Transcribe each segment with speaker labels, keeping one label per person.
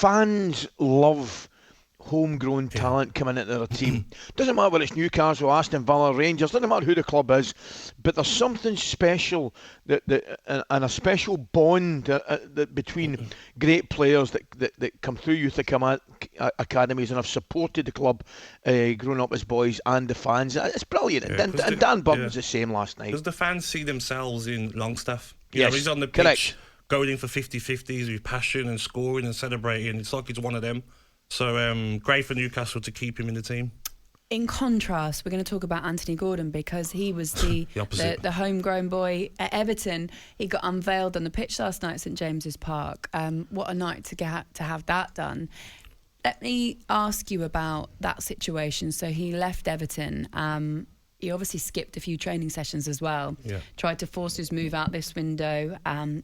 Speaker 1: fans love homegrown talent coming into their team. Doesn't matter whether it's Newcastle, Aston Villa, Rangers, doesn't matter who the club is, but there's something special and a special bond that between great players that come through youth academies and have supported the club growing up as boys, and the fans. It's brilliant.
Speaker 2: Yeah,
Speaker 1: and Dan Burn was the same last night.
Speaker 2: Because the fans see themselves in Longstaff.
Speaker 1: Yes,
Speaker 2: He's on the pitch going in for 50-50s with passion and scoring and celebrating. It's like he's one of them. So great for Newcastle to keep him in the team.
Speaker 3: In contrast, we're going to talk about Anthony Gordon, because he was the homegrown boy at Everton. He got unveiled on the pitch last night at St James's Park. What a night to have that done. Let me ask you about that situation. So he left Everton. He obviously skipped a few training sessions as well.
Speaker 2: Yeah.
Speaker 3: Tried to force his move out this window,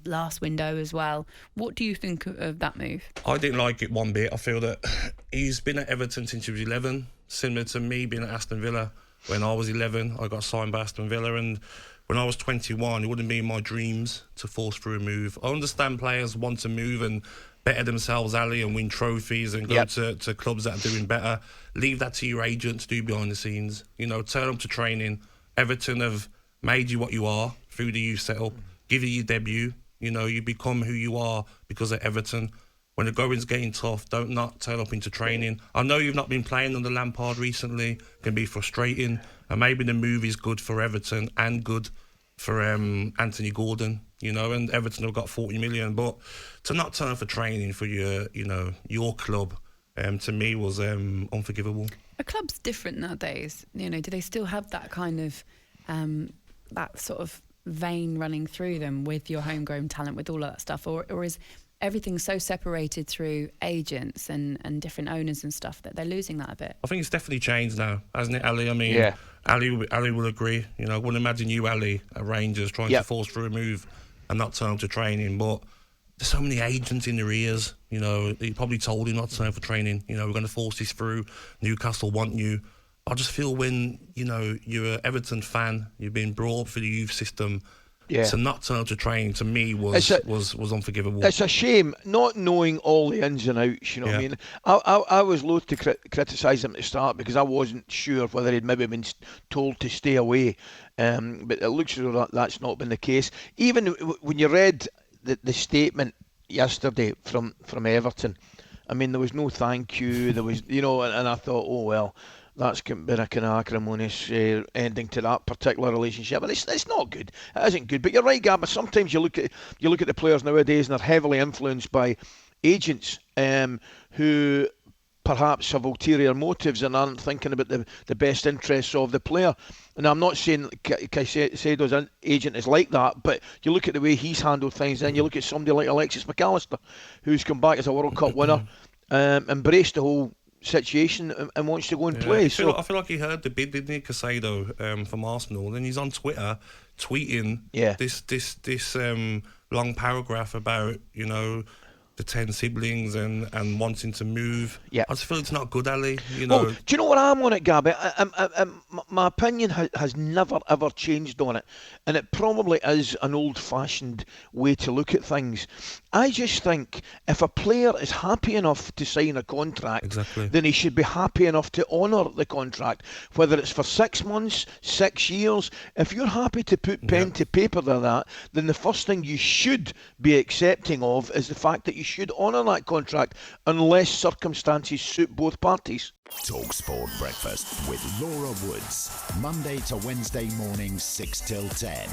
Speaker 3: last window as well. What do you think of that move?
Speaker 2: I didn't like it one bit. I feel that he's been at Everton since he was 11, similar to me being at Aston Villa. When I was 11, I got signed by Aston Villa, and when I was 21, it wouldn't be in my dreams to force through a move. I understand players want to move and better themselves, Ali, and win trophies and go to clubs that are doing better. Leave that to your agent to do behind the scenes. Turn up to training. Everton have made you what you are through the youth setup. Give you your debut. You become who you are because of Everton. When the going's getting tough, don't not turn up into training. I know you've not been playing under Lampard recently. It can be frustrating. And maybe the move is good for Everton and good for Anthony Gordon. And Everton have got 40 million. But to not turn for training for your club, to me was unforgivable.
Speaker 3: Are clubs different nowadays? Do they still have that kind of that sort of vein running through them with your homegrown talent, with all of that stuff, or is everything so separated through agents and different owners and stuff that they're losing that a bit?
Speaker 2: I think it's definitely changed now, hasn't it, Ali? I mean, Ali will agree. I wouldn't imagine you, Ali, at Rangers trying to force through a move and not turn up to training, but there's so many agents in their ears. He probably told him not to turn for training. We're going to force this through. Newcastle want you. I just feel when, you're an Everton fan, you've been brought up for the youth system, to not turn up to training, to me, was unforgivable.
Speaker 1: It's a shame, not knowing all the ins and outs, what I mean. I was loath to criticise him at the start because I wasn't sure whether he'd maybe been told to stay away. But it looks as though that's not been the case. Even when you read the statement yesterday from Everton, I mean, there was no thank you. There was, and I thought, oh well, that's been a kind of acrimonious ending to that particular relationship, and it's not good. It isn't good. But you're right, Gabba. Sometimes you look at the players nowadays, and they're heavily influenced by agents who perhaps have ulterior motives and aren't thinking about the best interests of the player. And I'm not saying Caicedo's agent is like that, but you look at the way he's handled things, and you look at somebody like Alexis McAllister, who's come back as a World Cup winner, embraced the whole situation and wants to go and play.
Speaker 2: I feel like he heard the bid, didn't he, Caicedo, from Arsenal, and he's on Twitter tweeting this long paragraph about the 10 siblings and wanting to move. I just feel it's not good, Ali.
Speaker 1: Well, do you know what I'm on it, Gabby? My opinion has never ever changed on it, and it probably is an old-fashioned way to look at things. I just think if a player is happy enough to sign a contract, then he should be happy enough to honour the contract, whether it's for 6 months, 6 years. If you're happy to put pen to paper to that, then the first thing you should be accepting of is the fact that you should honour that contract unless circumstances suit both parties.
Speaker 4: talkSPORT Breakfast with Laura Woods, Monday to Wednesday mornings 6 till 10.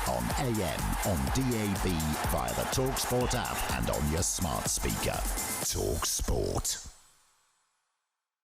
Speaker 4: On AM, on DAB, via the talkSPORT app and on your smart speaker. talkSPORT.